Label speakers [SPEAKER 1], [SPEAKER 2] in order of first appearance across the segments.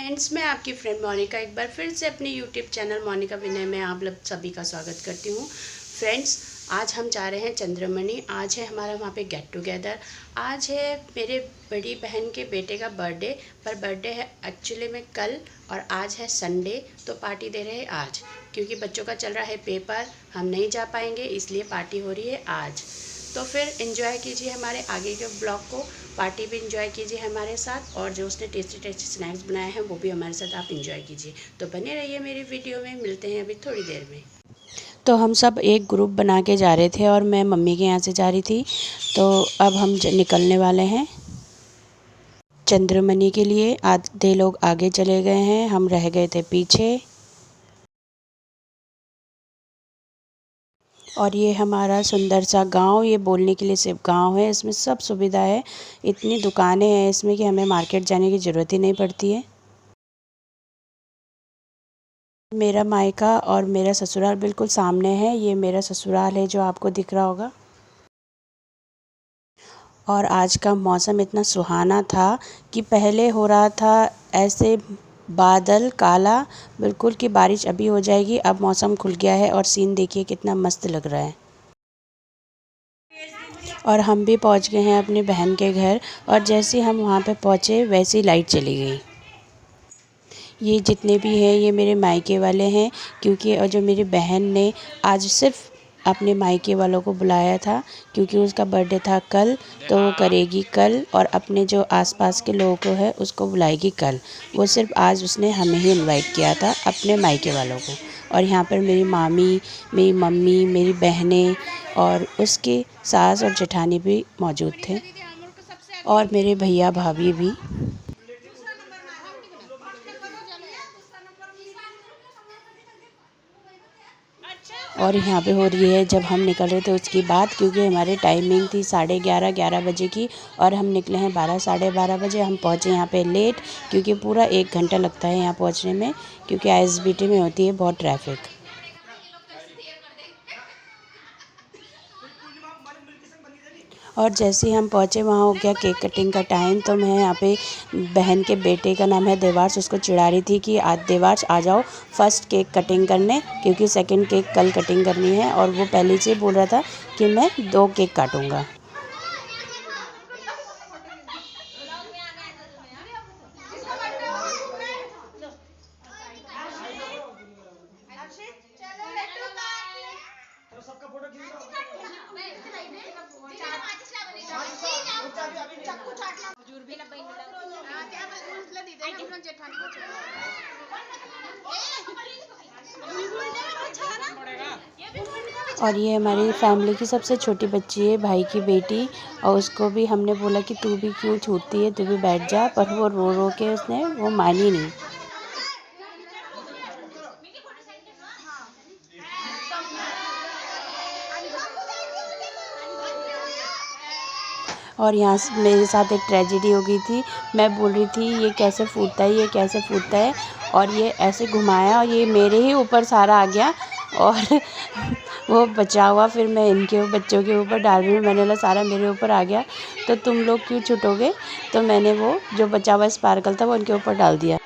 [SPEAKER 1] Friends, मैं आपकी friend Monika एक बार फिर से अपने यूट्यूब चैनल मोनिका विनय में आप लोग सभी का स्वागत करती हूँ। फ्रेंड्स, आज हम जा रहे हैं चंद्रमणि। आज है हमारा वहाँ पे गेट टुगेदर। आज है मेरे बड़ी बहन के बेटे का बर्थडे, पर बर्थडे है एक्चुअली में कल और आज है संडे, तो पार्टी दे रहे हैं आज। क्योंकि बच्चों का चल रहा है पेपर, हम नहीं जा पाएंगे, इसलिए पार्टी हो रही है आज। तो फिर एंजॉय कीजिए हमारे आगे के ब्लॉग को, पार्टी भी एंजॉय कीजिए हमारे साथ, और जो उसने टेस्टी टेस्टी स्नैक्स बनाए हैं वो भी हमारे साथ आप एंजॉय कीजिए। तो बने रहिए मेरी वीडियो में, मिलते हैं अभी थोड़ी देर में। तो हम सब एक ग्रुप बना के जा रहे थे और मैं मम्मी के यहाँ से जा रही थी। तो अब हम निकलने वाले हैं चंद्रमणि के लिए। आधे लोग आगे चले गए हैं, हम रह गए थे पीछे। और ये हमारा सुंदर सा गांव, ये बोलने के लिए सिर्फ गांव है, इसमें सब सुविधा है। इतनी दुकानें हैं इसमें कि हमें मार्केट जाने की ज़रूरत ही नहीं पड़ती है। मेरा मायका और मेरा ससुराल बिल्कुल सामने है। ये मेरा ससुराल है जो आपको दिख रहा होगा। और आज का मौसम इतना सुहाना था कि पहले हो रहा था ऐसे बादल काला बिल्कुल कि बारिश अभी हो जाएगी। अब मौसम खुल गया है और सीन देखिए कितना मस्त लग रहा है। और हम भी पहुंच गए हैं अपनी बहन के घर, और जैसे ही हम वहां पे पहुंचे वैसे ही लाइट चली गई। ये जितने भी हैं ये मेरे मायके वाले हैं, क्योंकि और जो मेरी बहन ने आज सिर्फ अपने मायके वालों को बुलाया था, क्योंकि उसका बर्थडे था कल, तो वो करेगी कल, और अपने जो आसपास के लोगों को है उसको बुलाएगी कल। वो सिर्फ आज उसने हमें ही इनवाइट किया था, अपने मायके वालों को। और यहाँ पर मेरी मामी, मेरी मम्मी, मेरी बहनें और उसके सास और जेठानी भी मौजूद थे, और मेरे भैया भाभी भी। और यहाँ पे हो रही है जब हम निकल रहे थे उसकी बात, क्योंकि हमारी टाइमिंग थी 11:30 बजे की, और हम निकले हैं 12 साढ़े 12 बजे। हम पहुँचे यहाँ पे लेट, क्योंकि पूरा 1 घंटा लगता है यहाँ पहुँचने में, क्योंकि आईएसबीटी में होती है बहुत ट्रैफिक। और जैसे ही हम पहुँचे वहाँ हो गया केक कटिंग का टाइम। तो मैं यहाँ पे बहन के बेटे का नाम है देवांश, उसको चिढ़ा रही थी कि आज देवांश आ जाओ फर्स्ट केक कटिंग करने, क्योंकि सेकंड केक कल कटिंग करनी है। और वो पहले से बोल रहा था कि मैं 2 केक काटूँगा। और ये हमारी फैमिली की सबसे छोटी बच्ची है, भाई की बेटी, और उसको भी हमने बोला कि तू भी क्यों छूटती है, तू भी बैठ जा, पर वो रो रो के उसने वो मानी नहीं। और यहाँ से मेरे साथ एक ट्रेजेडी हो गई थी। मैं बोल रही थी ये कैसे फूटता है, ये कैसे फूटता है, और ये ऐसे घुमाया और ये मेरे ही ऊपर सारा आ गया, और वो बचा हुआ फिर मैं इनके बच्चों के ऊपर डाल रही हूँ। मैंने बोला सारा मेरे ऊपर आ गया तो तुम लोग क्यों छूटोगे, तो मैंने वो जो बचा हुआ स्पार्कल था वो उनके ऊपर डाल दिया।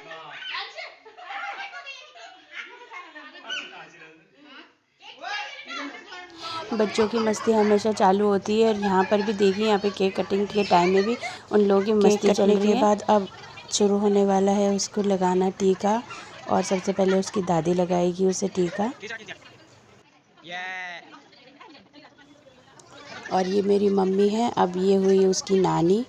[SPEAKER 1] बच्चों की मस्ती हमेशा चालू होती है, और यहाँ पर भी देखिए, यहाँ पे केक कटिंग के टाइम में भी उन लोगों की मस्ती चल रही है। के बाद अब शुरू होने वाला है उसको लगाना टीका, और सबसे पहले उसकी दादी लगाएगी उसे टीका। और ये मेरी मम्मी है, अब ये हुई उसकी नानी,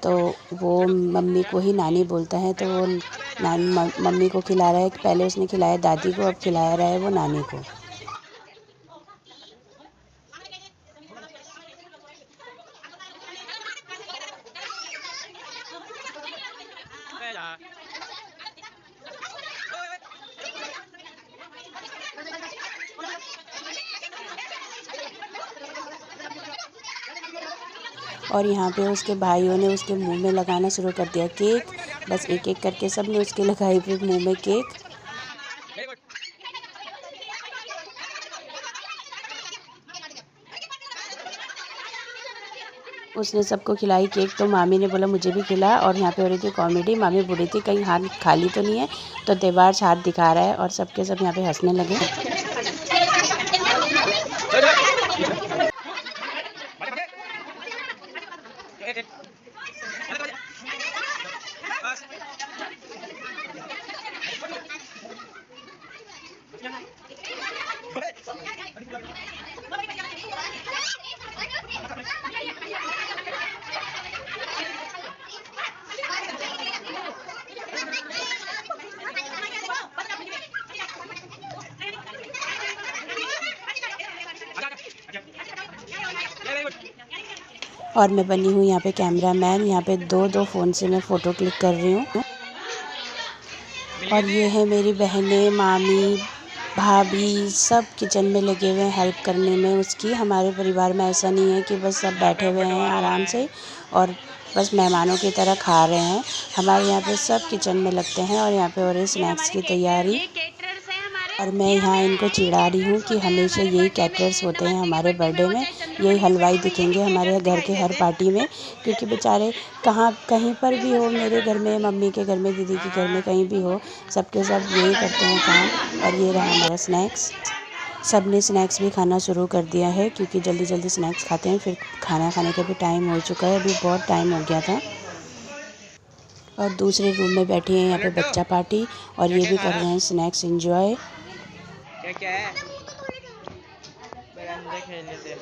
[SPEAKER 1] तो वो मम्मी को ही नानी बोलता है, तो वो नानी मम्मी को खिला रहा है। पहले उसने खिलाया दादी को, अब खिला रहा है वो नानी को। और यहाँ पे उसके भाइयों ने उसके मुंह में लगाना शुरू कर दिया केक। बस एक एक करके सब ने उसके लगाई फिर मुंह में केक। उसने सबको खिलाई केक, तो मामी ने बोला मुझे भी खिला। और यहाँ पे हो रही थी कॉमेडी। मामी बोल रही थी कहीं हाथ खाली तो नहीं है, तो देवार्श हाथ दिखा रहा है और सबके सब यहाँ पे हंसने लगे। और मैं बनी हूँ यहाँ पे कैमरामैन। यहाँ पे दो फ़ोन से मैं फ़ोटो क्लिक कर रही हूँ। और ये है मेरी बहनें, मामी, भाभी, सब किचन में लगे हुए हैं हेल्प करने में उसकी। हमारे परिवार में ऐसा नहीं है कि बस सब बैठे हुए हैं आराम से और बस मेहमानों की तरह खा रहे हैं। हमारे यहाँ पे सब किचन में लगते हैं और यहाँ पे हो रही स्नैक्स की तैयारी। और मैं यहाँ इनको चिढ़ा रही हूँ कि हमेशा यही कैटरर्स होते हैं हमारे बर्थडे में, यही हलवाई दिखेंगे हमारे घर के हर पार्टी में। क्योंकि बेचारे कहीं पर भी हो, मेरे घर में, मम्मी के घर में, दीदी के घर में, कहीं भी हो, सबके सब यही करते हैं काम। और ये रहा हमारा स्नैक्स। सब ने स्नैक्स भी खाना शुरू कर दिया है क्योंकि जल्दी जल्दी स्नैक्स खाते हैं, फिर खाना खाने का भी टाइम हो चुका है। अभी बहुत टाइम हो गया था। और दूसरे रूम में बैठी है यहाँ पे बच्चा पार्टी और ये भी कर रहे हैं स्नैक्स एंजॉय।
[SPEAKER 2] क्या क्या है? अंदर खेल लेते हैं।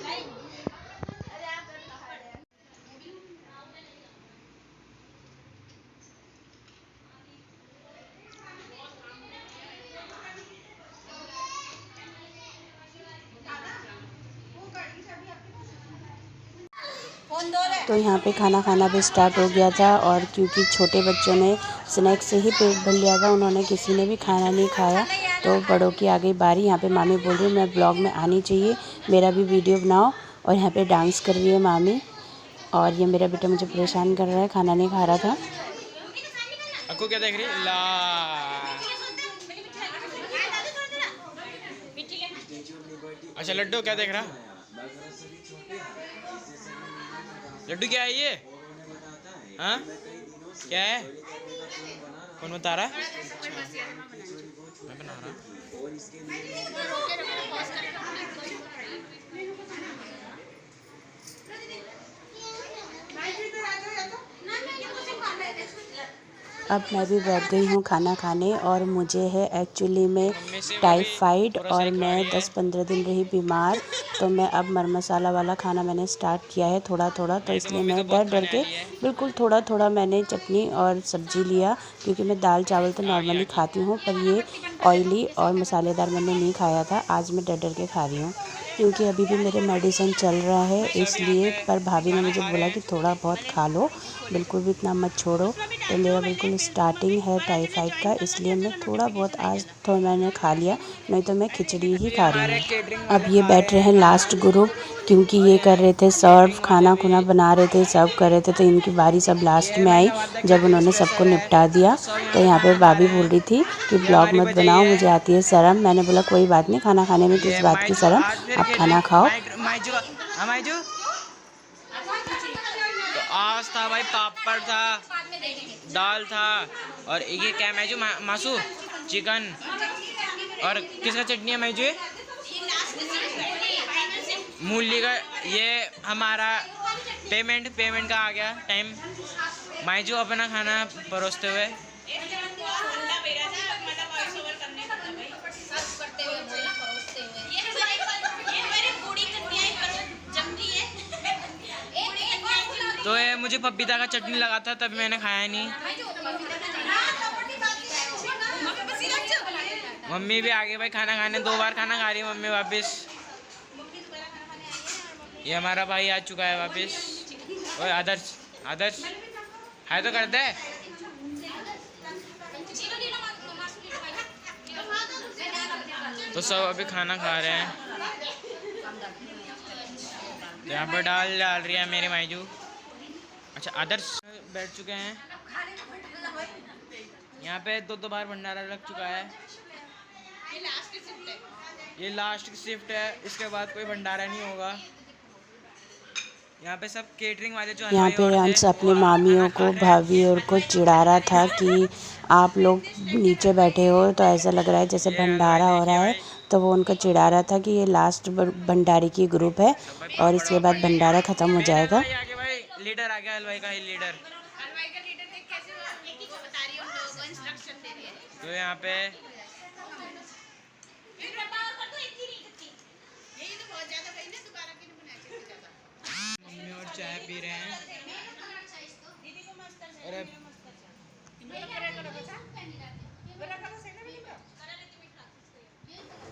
[SPEAKER 1] तो यहाँ पे खाना खाना भी स्टार्ट हो गया था। और क्योंकि छोटे बच्चों ने स्नैक्स से ही पेट भर लिया था, उन्होंने किसी ने भी खाना नहीं खाया, तो बड़ों की आ गई बारी। यहाँ पे मामी बोल रही है मैं ब्लॉग में आनी चाहिए, मेरा भी वीडियो बनाओ। और यहाँ पे डांस कर रही है मामी। और ये मेरा बेटा मुझे परेशान कर रहा है, खाना नहीं खा रहा था।
[SPEAKER 2] अक्कू क्या देख रही ला? अच्छा लड्डू क्या देख रहा? लड्डू क्या है ये? हाँ क्या है? कौन बता रहा? मैं बना रहा।
[SPEAKER 1] अब मैं भी बैठ गई हूँ खाना खाने। और मुझे है एक्चुअली में टाइफाइड और मैं 10-15 दिन रही बीमार। तो मैं अब मर मसाला वाला खाना मैंने स्टार्ट किया है थोड़ा थोड़ा। तो इसलिए मैं डर डर के बिल्कुल थोड़ा थोड़ा मैंने चटनी और सब्ज़ी लिया, क्योंकि मैं दाल चावल तो नॉर्मली खाती हूँ, पर ये ऑयली और मसालेदार मैंने नहीं खाया था। आज मैं डर डर के खा रही हूँ क्योंकि अभी भी मेरे मेडिसिन चल रहा है इसलिए। पर भाभी ने मुझे बोला कि थोड़ा बहुत खा लो, बिल्कुल भी इतना मत छोड़ो। तो मेरा बिल्कुल स्टार्टिंग है टाइफाइड का, इसलिए मैं थोड़ा बहुत आज तो मैंने खा लिया, नहीं तो मैं खिचड़ी ही खा रही हूँ। अब ये बैठ रहे हैं लास्ट ग्रुप, क्योंकि ये कर रहे थे सर्व, खाना खुना बना रहे थे, सर्व कर रहे थे। तो इनकी बारी सब लास्ट में आई जब उन्होंने सबको निपटा दिया। तो यहाँ पे भाभी बोल रही थी कि ब्लॉग मत बनाओ, मुझे आती है शर्म। मैंने बोला कोई बात नहीं, खाना खाने में किस बात की शर्म, आप खाना खाओ।
[SPEAKER 2] तो आज था भाई, पापड़ था, दाल था, और ये क्या मैजू मासू चिकन। और किसका चटनी है मैजू? मूली का। ये हमारा पेमेंट का आ गया टाइम। माइजू अपना खाना परोसते हुए। तो ये मुझे पपीता का चटनी लगा था, तब मैंने खाया नहीं। मम्मी भी आ गई भाई खाना खाने, 2 बार खाना खा रही है मम्मी वापस। ये हमारा भाई आ चुका है वापस। ओए आदर्श, आदर्श हाय तो करते है। तो सब अभी खाना खा रहे हैं। यहाँ पर डाल रही है मेरे मायजू। अच्छा आदर्श बैठ चुके हैं यहाँ पे। 2 बार भंडारा लग चुका है। ये लास्ट की शिफ्ट है, इसके बाद कोई भंडारा नहीं होगा। यहाँ पे सब केटरिंग वाले जो
[SPEAKER 1] यहाँ
[SPEAKER 2] हलवाई
[SPEAKER 1] पे
[SPEAKER 2] और थे
[SPEAKER 1] अंश अपनी
[SPEAKER 2] वो
[SPEAKER 1] मामियों
[SPEAKER 2] खाना खा
[SPEAKER 1] को,
[SPEAKER 2] रहे हैं।
[SPEAKER 1] भाभी और को चिढ़ा रहा था कि आप लोग नीचे बैठे हो तो ऐसा लग रहा है जैसे
[SPEAKER 2] ये हलवाई
[SPEAKER 1] भंडारा हो रहा
[SPEAKER 2] देखिए
[SPEAKER 1] है।
[SPEAKER 2] भाई,
[SPEAKER 1] तो वो उनको चिढ़ा रहा था कि ये लास्ट भंडारे की ग्रुप है
[SPEAKER 2] तो भाई
[SPEAKER 1] और
[SPEAKER 2] पापड़
[SPEAKER 1] इसके
[SPEAKER 2] वापड़
[SPEAKER 1] बाद
[SPEAKER 2] लेके
[SPEAKER 1] भंडारा ख़त्म हो
[SPEAKER 2] मेन
[SPEAKER 1] जाएगा।
[SPEAKER 2] हलवाई आगे भाई, लीडर आ गया हलवाई का ही लीडर। तो यहाँ पे मम्मी और चाय पी रहे हैं। अरे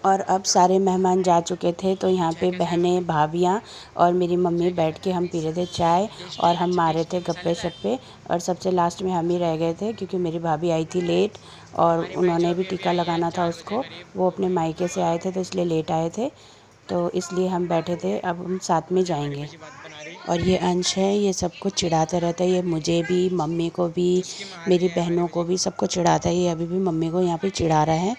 [SPEAKER 1] और अब सारे मेहमान जा चुके थे तो यहाँ
[SPEAKER 2] चाय
[SPEAKER 1] पे
[SPEAKER 2] कैसा है
[SPEAKER 1] बहनें,
[SPEAKER 2] मम्मी?
[SPEAKER 1] भाभियाँ और मेरी मम्मी
[SPEAKER 2] चाय कैसा
[SPEAKER 1] बैठ के हम पी रहे थे चाय
[SPEAKER 2] टेस्टी
[SPEAKER 1] और हम
[SPEAKER 2] अच्छा
[SPEAKER 1] मार रहे थे
[SPEAKER 2] टेस्टी
[SPEAKER 1] गप्पे
[SPEAKER 2] मसालेदार।
[SPEAKER 1] शप्पे। और सबसे लास्ट में हम ही रह गए थे क्योंकि मेरी भाभी आई थी लेट और
[SPEAKER 2] हमारी भाई जो
[SPEAKER 1] उन्होंने भी
[SPEAKER 2] अभी अभी
[SPEAKER 1] टीका
[SPEAKER 2] आई है
[SPEAKER 1] लगाना था
[SPEAKER 2] 4 बजे
[SPEAKER 1] उसको।
[SPEAKER 2] करीब।
[SPEAKER 1] वो अपने मायके से आए थे तो इसलिए लेट आए थे, तो इसलिए हम बैठे थे। अब हम साथ में
[SPEAKER 2] ये हमारी
[SPEAKER 1] जाएंगे।
[SPEAKER 2] बच्ची बात बना रही,
[SPEAKER 1] और ये अंश है, ये सबको चिढ़ाता रहता है। ये मुझे भी, मम्मी को भी,
[SPEAKER 2] चुस्की मार रही
[SPEAKER 1] मेरी
[SPEAKER 2] है हमारी
[SPEAKER 1] बहनों को
[SPEAKER 2] बच्ची।
[SPEAKER 1] भी, सबको चिढ़ाता है। ये अभी भी मम्मी को यहाँ पे चिढ़ा रहा है।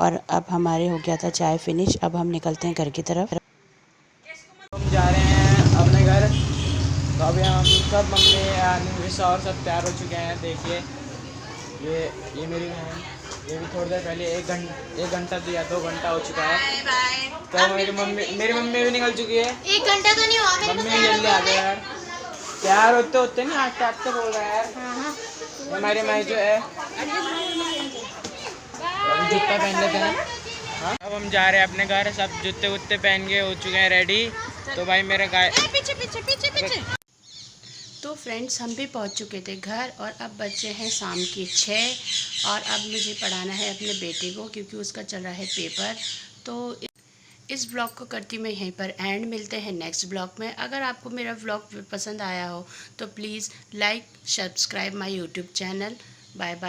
[SPEAKER 1] और अब हमारे हो गया था चाय फिनिश। अब हम निकलते हैं घर की तरफ।
[SPEAKER 2] हम जा रहे हैं अपने घर। तो अभी हम सब मम्मी निशा और सब तैयार हो चुके हैं। देखिए ये मेरी बहन, ये भी थोड़ी देर पहले 1 घंटा दिया 2 घंटा हो चुका है। तो मेरी मम्मी भी निकल चुकी है।
[SPEAKER 3] 1 घंटा तो नहीं हुआ मेरे को
[SPEAKER 2] मम्मी जल्दी आ गए यार, तैयार होते होते नहीं आते आते बोल रहा है यार। हमारी माई जो है अभी जूता पहन लेते हैं। हाँ? अब हम जा रहे हैं अपने घर, सब जूते वूते पहन के हो चुके हैं रेडी। तो भाई मेरे गाय
[SPEAKER 3] पीछे पीछे पीछे पीछे।
[SPEAKER 1] तो फ्रेंड्स हम भी पहुंच चुके थे घर और अब बच्चे हैं शाम के 6 और अब मुझे पढ़ाना है अपने बेटे को क्योंकि उसका चल रहा है पेपर। तो इस ब्लॉग को करती मैं यहीं पर एंड। मिलते हैं नेक्स्ट ब्लॉग में। अगर आपको मेरा ब्लॉग पसंद आया हो तो please like subscribe my YouTube channel. Bye bye.